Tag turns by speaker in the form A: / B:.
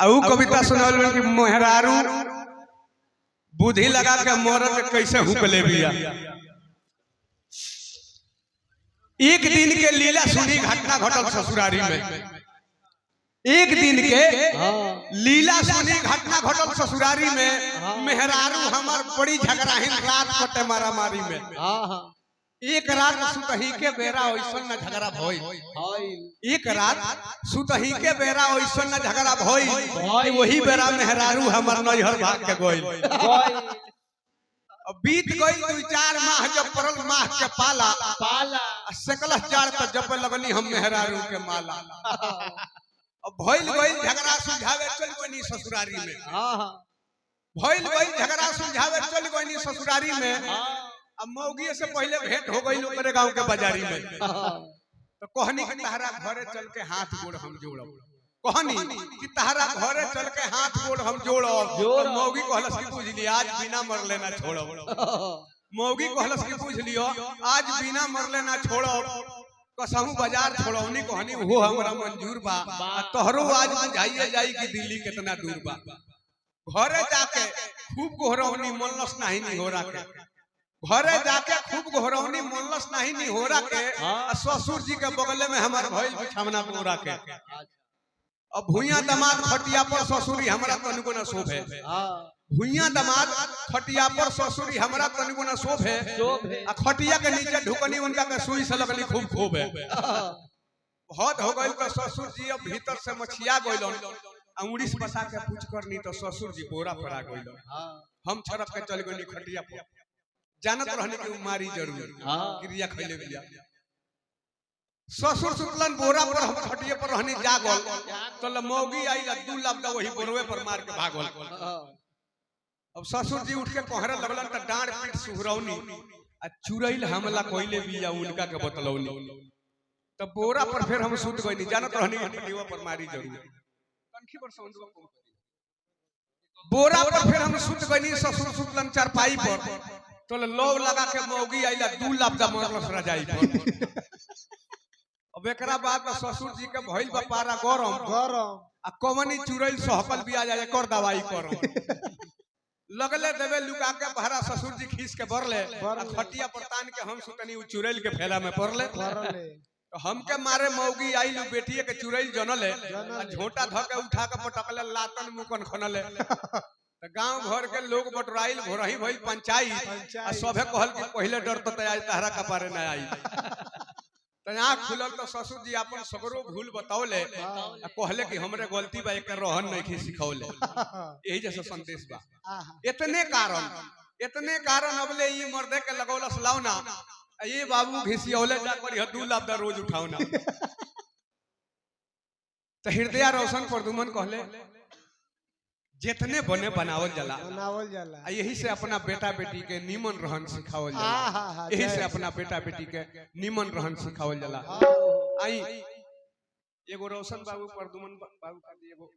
A: और कविता सुनावल कि मेहरारू बुद्धि लगा के मोरत कैसे हुकले बिया। एक दिन के लीला सुनी घटना घटल ससुरारी में। एक दिन के लीला सुनी घटना घटल ससुरारी में। मेहरारू हमार बड़ी झगड़ाहीन रात कटे मारा मारी में। एक रात सुतही के बेरा ओइसन न झगड़ा भइल। एक रात सुतही के बेरा ओइसन न झगड़ा भइल। वही बेरा मेहरारू हमर नैहर भाग के गइल। बीत गइल 2-4 माह जब पड़ल माह के पाला सकल चार त जब लगनी हम मेहरारू के माला। अब भइल गइल झगड़ा सुलझावे चल गइनी ससुरारी में। भइल गइल झगड़ा सुलझावे चल गइनी ससुरारी में। अब मौगी से पहले भेंट हो गई मेरे गांव के बाजारी में। तो कहनी कि तहरा घरे चल के हाथ गोड़ हम जोड़ब। कहनी कि तहरा घरे चल के हाथ गोड़ हम जोड़ब। तो मौगी कहलस कि बुझ लिया आज बिना मरले ना छोड़ब। मौगी कहलस कि बुझ लियो आज बिना मरले ना छोड़ब। कसहू बाजार छोड़ौनी कहनी वो हमरा मंजूर बा। तोहरो आज बुझाइए जाई कि दिल्ली कितना दूर बा। घरे जाके खूब गोहरौनी मनलस नहीं हो रहा के। घरे जाके खूब गोहरौनी मनलस नहीं हो रहा के। ससुर जी के बगले में हमार भइल बिछमना बोरा के। अब भुइया दामाद खटिया पर ससुरी हमरा तनिको न शोभे। भुइया दामाद खटिया पर ससुरी हमरा तनिको न शोभे। आ खटिया के नीचे ढुकनी उनका के सुई से लगली खूब खोबे। बहुत हो गइल तो ससुर जी अब भीतर से मछिया गइलन। अंगुड़ी से बसा के पूछ करनी तो ससुर जी बोरा पर आ गइलन। हम छरप के चल गइनी खटिया पर। जानत रहने की मारी जरूर क्रिया खैले बिया। ससुर सुतलन बोरा पर हम खटिए पर रहने जागल। तो मौगी आई 2 लफ्ज वही बोरवे पर मार के भागल। अब ससुर जी उठ के कहरे लगलन त डांड पीट सुहरौनी आ चुरैल हमला कोइले बिया उनका के बतलौनी। तो बोरा पर फिर हम सुत गइनी। जानत रहने की खटिया पर मारी जरूर कनखी पर सौंदवा बोरा पर फिर हम सुत गइनी। ससुर सुतलन चारपाई पर। तो लौ लगा के मौगी आइला 2 लफ्ज मरलस रजाई पर। अब एकरा बाद ससुर जी के भइल बपारा गरम आ कवनी चुरैल सहकल बिया जाए कर दवाई करम। लगले देवे लुका के बहरा ससुर जी खींच के बरले खटिया पर तान के हम सुतनी उ चुरैल के फेरा में पड़ले। तो हमके मारे मौगी आई बेटिए के चुरैल जनले झोटा ध के उठा के पटकले लातन मुकन खनले। तो गांव घर के लोग बटराइल घोरही भइल पंचायत आ सभे कहल कि पहले डर तो आज तहरा कपारे न आई। तो आँख खुलल तो ससुर जी अपन सगरो भूल बतौले आ कहले कि हमरे गलती बा एकर रहन नहीं सिखौले। यही जैसा संदेश बा। इतने कारण अबले ई मर्दे के लगौलस लाउना ये बाबू घिसियौले जा कर 2 लफ्ज रोज उठावना। तो हृदय रोशन प्रदुमन कहले जितने बने बनावल जाला यही से अपना बेटा बेटी के निमन रहन सिखावल जाला। यही से अपना बेटा बेटी के निमन रहन सिखावल जाला। आई एगो रोशन बाबू प्रदुमन बाबू का एगो